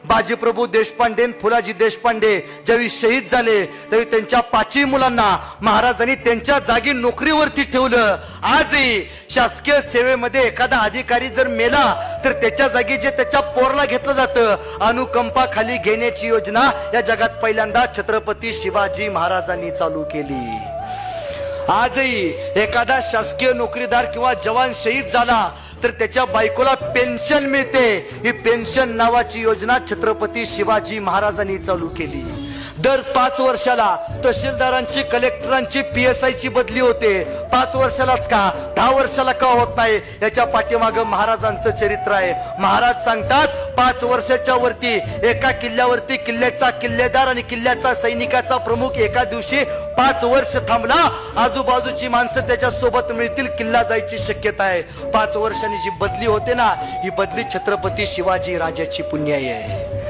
बाजीप्रभू देशपांडे फुलाजी देशपांडे ज्यावेळी शहीद झाले त्यावेळी त्यांच्या 5 मुलांना महाराजांनी त्यांच्या जागी नोकरीवरती ठेवलं. आजही शासकीय सेवेमध्ये एखादा अधिकारी जर मेला तर त्याच्या जागी जे त्याच्या पोरला घेतलं जातं अनुकंपा खाली घेण्याची योजना या जगात पहिल्यांदा छत्रपती शिवाजी महाराजांनी चालू केली. आजही एखादा शासकीय नोकरीदार किंवा जवान शहीद झाला तर त्याच्या बायकोला पेन्शन मिळते. ही पेन्शन नावाची योजना छत्रपती शिवाजी महाराजांनी चालू केली. दर 5 वर्षाला तहसीलदारांची कलेक्टरांची PSI ची बदली होते. 5 वर्षालाच का 10 वर्षाला का होत नाही याच्या पाठीमागं महाराजांचं चरित्र आहे. महाराज सांगतात 5 वर्षाच्या वरती एका किल्ल्यावरती किल्ल्याचा किल्लेदार आणि किल्ल्याचा सैनिकाचा प्रमुख एका दिवशी 5 वर्ष थांबला आजूबाजूची माणसं त्याच्या सोबत मिळतील किल्ला जायची शक्यता आहे. 5 वर्षांनी जी बदली होते ना ही बदली छत्रपती शिवाजी राजाची पुण्याई आहे.